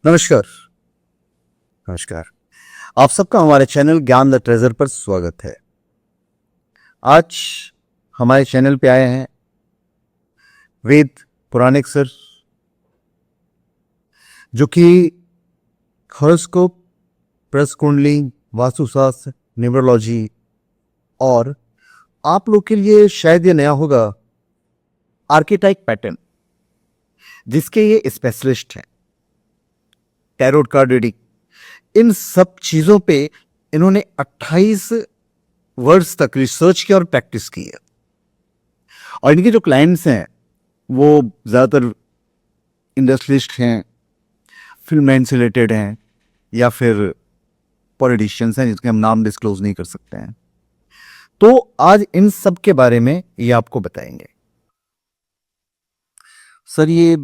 नमस्कार। नमस्कार। आप सबका हमारे चैनल ज्ञान द ट्रेजर पर स्वागत है। आज हमारे चैनल पे आए हैं वेद पुराणिक सर, जो कि हॉरोस्कोप, प्रश्न कुंडली, वास्तुशास्त्र, न्यूमरोलॉजी और आप लोग के लिए शायद ये नया होगा, आर्केटाइप पैटर्न, जिसके ये स्पेशलिस्ट हैं। टैरोट कार्ड रीडिंग, इन सब चीजों पे इन्होंने 28 वर्ष तक रिसर्च किया और प्रैक्टिस की है। और इनके जो क्लाइंट्स हैं वो ज़्यादातर इंडस्ट्रियलिस्ट हैं, फिल्म लाइन से रिलेटेड हैं, या फिर पॉलिटिशियंस हैं जिसके हम नाम डिस्क्लोज नहीं कर सकते हैं। तो आज इन सब के बारे में ये आपको बताएंगे। सर, ये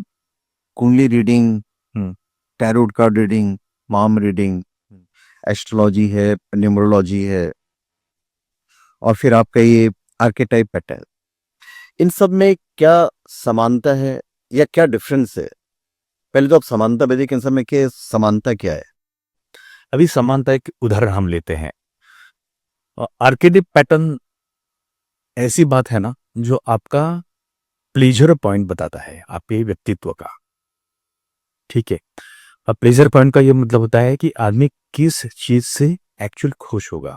कुंडली रीडिंग, टैरोट कार्ड रीडिंग, माम रीडिंग, एस्ट्रोलॉजी है, न्यूमरोलॉजी है, और फिर आपका ये आर्केटाइप पैटर्न, इन सब में क्या समानता है या क्या डिफरेंस है? पहले तो आप समानता बताइए कि इन सब में क्या समानता क्या है? अभी समानता एक उदाहरण हम लेते हैं। आर्केटाइप पैटर्न ऐसी बात है ना जो आपका प्लेजर पॉइंट बताता है आपके व्यक्तित्व का। ठीक है, अब प्लेजर पॉइंट का ये मतलब होता है कि आदमी किस चीज से एक्चुअल खुश होगा।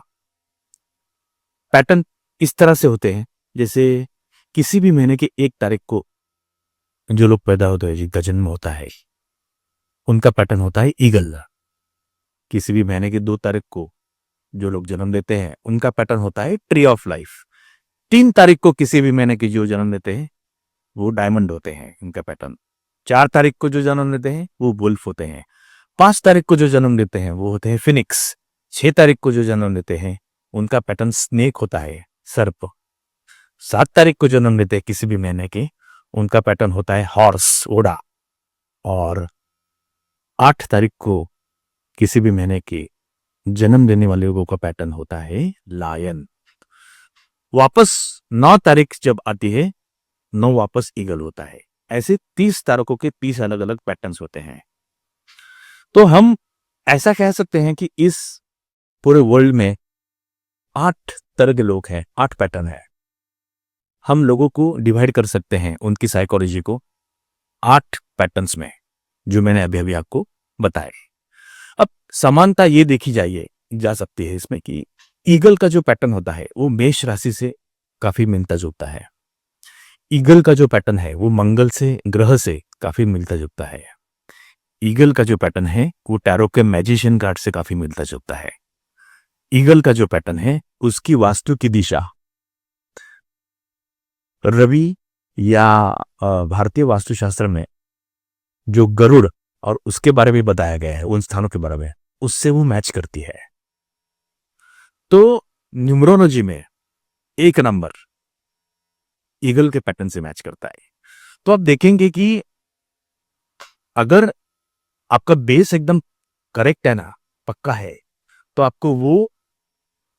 पैटर्न इस तरह से होते हैं जैसे किसी भी महीने की 1 तारीख को जो लोग पैदा होते हैं, जिनका जन्म होता है, उनका पैटर्न होता है ईगल। किसी भी महीने की 2 तारीख को जो लोग जन्म लेते हैं उनका पैटर्न होता है ट्री ऑफ लाइफ। 3 तारीख को किसी भी महीने की जो जन्म लेते हैं वो डायमंड होते हैं, इनका पैटर्न। 4 तारीख को जो जन्म लेते हैं वो वुल्फ होते हैं। 5 तारीख को जो जन्म लेते हैं वो होते हैं फिनिक्स। 6 तारीख को जो जन्म लेते हैं उनका पैटर्न स्नेक होता है, सर्प। 7 तारीख को जन्म लेते हैं किसी भी महीने के, उनका पैटर्न होता है हॉर्स, ओड़ा। और 8 तारीख को किसी भी महीने के जन्म लेने वाले लोगों का पैटर्न होता है लायन। वापस 9 तारीख जब आती है, 9 वापस ईगल होता है। ऐसे 30 तारकों के 30 अलग अलग पैटर्न्स होते हैं। तो हम ऐसा कह सकते हैं कि इस पूरे वर्ल्ड में 8 तरह के लोग हैं, 8 पैटर्न है। हम लोगों को डिवाइड कर सकते हैं उनकी साइकोलॉजी को 8 पैटर्न्स में, जो मैंने अभी अभी आपको बताए। अब समानता ये देखी जा सकती है इसमें कि ईगल का जो पैटर्न होता है वो मेष राशि से काफी मिलता जुलता है। ईगल का जो पैटर्न है वो मंगल से, ग्रह से काफी मिलता जुलता है। ईगल का जो पैटर्न है वो टैरो के मैजिशियन कार्ड से काफी मिलता जुलता है। ईगल का जो पैटर्न है उसकी वास्तु की दिशा रवि या भारतीय वास्तुशास्त्र में जो गरुड़ और उसके बारे में बताया गया है, उन स्थानों के बारे में, उससे वो मैच करती है। तो न्यूमरोलॉजी में 1 नंबर ईगल के पैटर्न से मैच करता है। तो आप देखेंगे कि अगर आपका बेस एकदम करेक्ट है ना, पक्का है, तो आपको वो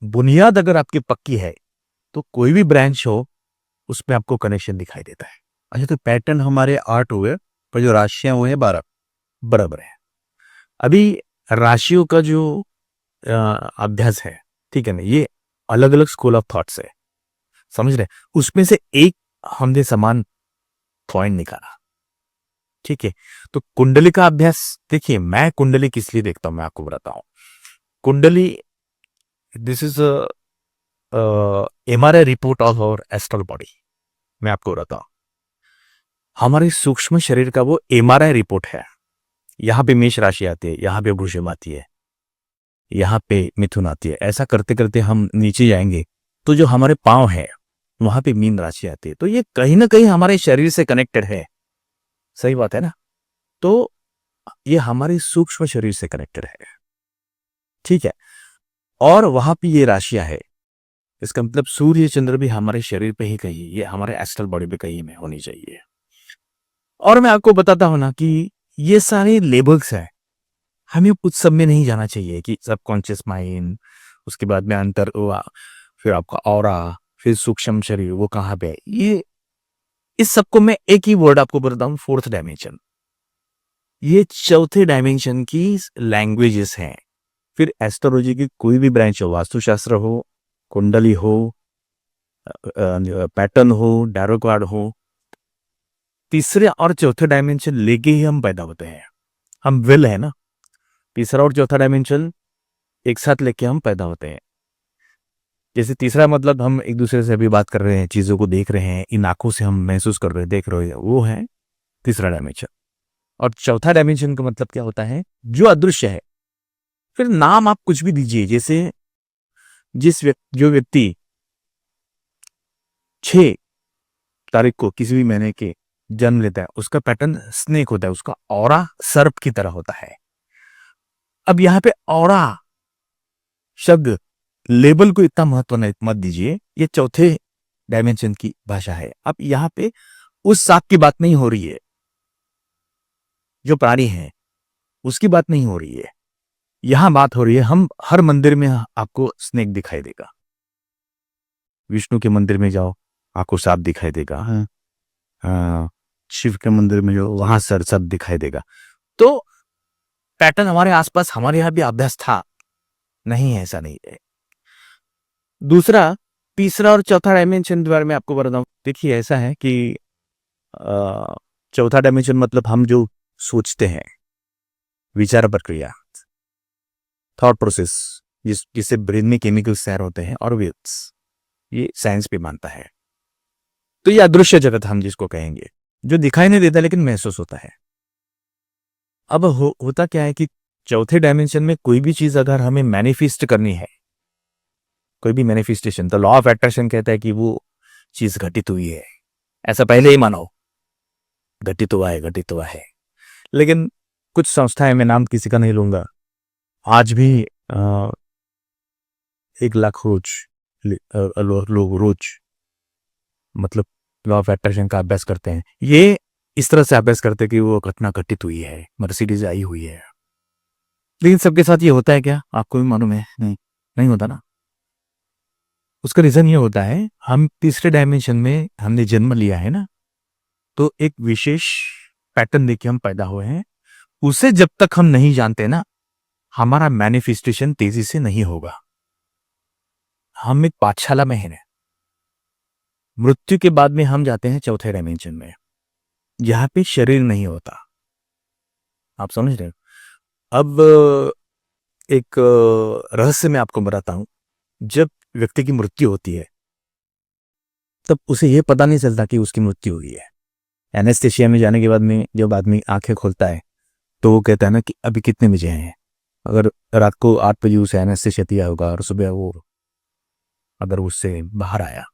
बुनियाद अगर आपकी पक्की है तो कोई भी ब्रांच हो उसमें आपको कनेक्शन दिखाई देता है। अच्छा, तो पैटर्न हमारे 8 हुए, पर जो राशियां वो है 12। बराबर है। अभी राशियों का जो अभ्यास है, ठीक है ना, ये अलग अलग स्कूल ऑफ थॉट्स है, समझ रहे। उसमें से एक हमने समान पॉइंट निकाला, ठीक है। तो कुंडली का अभ्यास देखिए, मैं कुंडली किस लिए देखता हूं मैं आपको बताता हूं। Kundli, this is MRI report of our astral body. मैं आपको बताता हूं, हमारे सूक्ष्म शरीर का वो एमआरआई रिपोर्ट है। यहां पे मेष राशि आती है, यहां पे वृषभ आती है, यहां पे मिथुन आती है। ऐसा करते करते हम नीचे जाएंगे तो जो हमारे पांव है वहां पे मीन राशि आती है। तो ये कहीं ना कहीं हमारे शरीर से कनेक्टेड है, सही बात है ना। तो ये हमारे सूक्ष्म शरीर से कनेक्टेड है, ठीक है। और वहां पे ये राशियां है, इसका मतलब सूर्य चंद्र भी हमारे शरीर पे ही कहीं, ये हमारे एस्ट्रल बॉडी पे कहीं में होनी चाहिए। और मैं आपको बताता हूं ना कि ये सारे लेबल्स है, हमें कुछ सब में नहीं जाना चाहिए कि सबकॉन्शियस माइंड, उसके बाद में अंतर, फिर आपका ऑरा, फिर सूक्ष्म शरीर वो कहाँ पे है। ये इस सबको मैं एक ही वर्ड आपको बताता हूं, 4th डायमेंशन। ये चौथे डायमेंशन की लैंग्वेजेस हैं। फिर एस्ट्रोलॉजी की कोई भी ब्रांच हो, वास्तुशास्त्र हो, कुंडली हो, पैटर्न हो, डैरो कार्ड हो, तीसरे और चौथे डायमेंशन लेके ही हम पैदा होते हैं। हम विल है ना, तीसरा और चौथा डायमेंशन एक साथ लेके हम पैदा होते हैं। जैसे तीसरा मतलब हम एक दूसरे से अभी बात कर रहे हैं, चीजों को देख रहे हैं, इन आंखों से हम महसूस कर रहे हैं, देख रहे हैं, वो है तीसरा डायमेंशन। और चौथा डायमेंशन का मतलब क्या होता है, जो अदृश्य है। फिर नाम आप कुछ भी दीजिए, जैसे जो व्यक्ति 6 तारीख को किसी भी महीने के जन्म लेता है, उसका पैटर्न स्नेक होता है, उसका ऑरा सर्प की तरह होता है। अब यहाँ पे ऑरा शब्द लेबल को इतना महत्व मत दीजिए, ये चौथे डायमेंशन की भाषा है। अब यहाँ पे उस सांप की बात नहीं हो रही है, जो प्राणी है उसकी बात नहीं हो रही है, यहां बात हो रही है, हम हर मंदिर में आपको स्नेक दिखाई देगा। विष्णु के मंदिर में जाओ, आपको सांप दिखाई देगा। शिव के मंदिर में जाओ, वहां सर्प दिखाई देगा। तो पैटर्न हमारे आसपास, हमारे यहां भी अभ्यास था, नहीं है ऐसा नहीं है। दूसरा, तीसरा और चौथा डायमेंशन के बारे में आपको बताऊं। देखिए ऐसा है कि चौथा डायमेंशन मतलब हम जो सोचते हैं, विचार प्रक्रिया, थॉट प्रोसेस, जिससे ब्रेन में केमिकल्स तैयार होते हैं और वेव्स, ये साइंस भी मानता है। तो ये अदृश्य जगत हम जिसको कहेंगे, जो दिखाई नहीं देता लेकिन महसूस होता है। अब होता क्या है कि चौथे डायमेंशन में कोई भी चीज अगर हमें मैनिफेस्ट करनी है, कोई भी मैनिफेस्टेशन, तो लॉ ऑफ अट्रैक्शन कहता है कि वो चीज घटित हुई है, ऐसा पहले ही मानो, घटित हुआ है। लेकिन कुछ संस्थाएं, मैं नाम किसी का नहीं लूंगा, आज भी 1 लाख लोग रोज मतलब लॉ ऑफ अट्रैक्शन का अभ्यास करते हैं। ये इस तरह से अभ्यास करते हैं कि वो घटना घटित हुई है, मर्सिडीज आई हुई है। लेकिन सबके साथ ये होता है क्या, आपको भी मालूम है? नहीं होता ना। उसका रीजन ये होता है, हम तीसरे डायमेंशन में हमने जन्म लिया है ना, तो एक विशेष पैटर्न देके हम पैदा हुए हैं। उसे जब तक हम नहीं जानते ना, हमारा मैनिफेस्टेशन तेजी से नहीं होगा। हम एक पाठशाला में हैं। मृत्यु के बाद में हम जाते हैं चौथे डायमेंशन में, जहां पे शरीर नहीं होता। आप समझ रहे हो? अब एक रहस्य मैं आपको बताता हूं। जब व्यक्ति की मृत्यु होती है, तब उसे यह पता नहीं चलता कि उसकी मृत्यु हुई है। एनेस्थेशिया में जाने के बाद में जब आदमी आंखें खोलता है, तो वो कहता है ना कि अभी कितने बजे हैं। अगर रात को 8 बजे उसे एनेस्थेशिया दिया होगा और सुबह वो अगर उससे बाहर आया,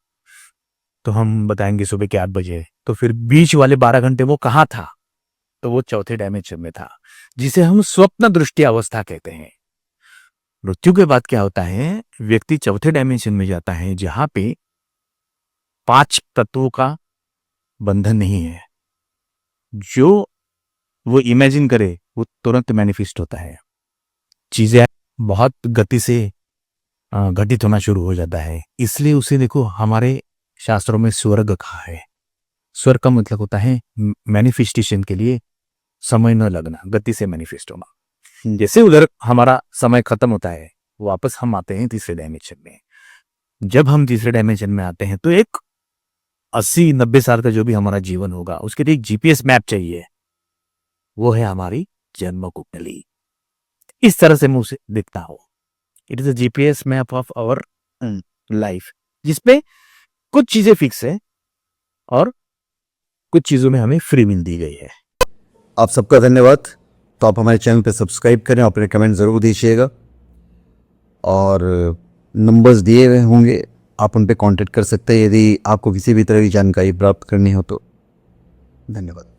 तो हम बताएंगे सुबह के 8 बजे। तो फिर बीच वाले 12 घंटे वो कहाँ था? तो वो चौथे डायमेंशन में था, जिसे हम स्वप्न दृष्टि अवस्था कहते हैं। मृत्यु के बाद क्या होता है, व्यक्ति चौथे डायमेंशन में जाता है, जहां पे 5 तत्वों का बंधन नहीं है। जो वो इमेजिन करे वो तुरंत मैनिफेस्ट होता है। चीजें बहुत गति से घटित होना शुरू हो जाता है। इसलिए उसे देखो, हमारे शास्त्रों में स्वर्ग कहा है। स्वर्ग का मतलब होता है मैनिफेस्टेशन के लिए समय न लगना, गति से मैनिफेस्ट होना। जैसे उधर हमारा समय खत्म होता है, वापस हम आते हैं तीसरे डायमेंशन में। जब हम तीसरे डायमेंशन में आते हैं, तो एक 80-90 साल का जो भी हमारा जीवन होगा, उसके लिए एक जीपीएस मैप चाहिए। वो है हमारी जन्म कुंडली। इस तरह से मैं उसे देखता हूं। It is a GPS map of our life, जिसपे कुछ चीजें फिक्स है और कुछ चीजों में हमें फ्री मिल दी गई है। आप सबका धन्यवाद। तो आप हमारे चैनल पे सब्सक्राइब करें, अपने कमेंट ज़रूर दीजिएगा, और नंबर्स दिए हुए होंगे, आप उन पे कांटेक्ट कर सकते हैं यदि आपको किसी भी तरह की जानकारी प्राप्त करनी हो तो। धन्यवाद।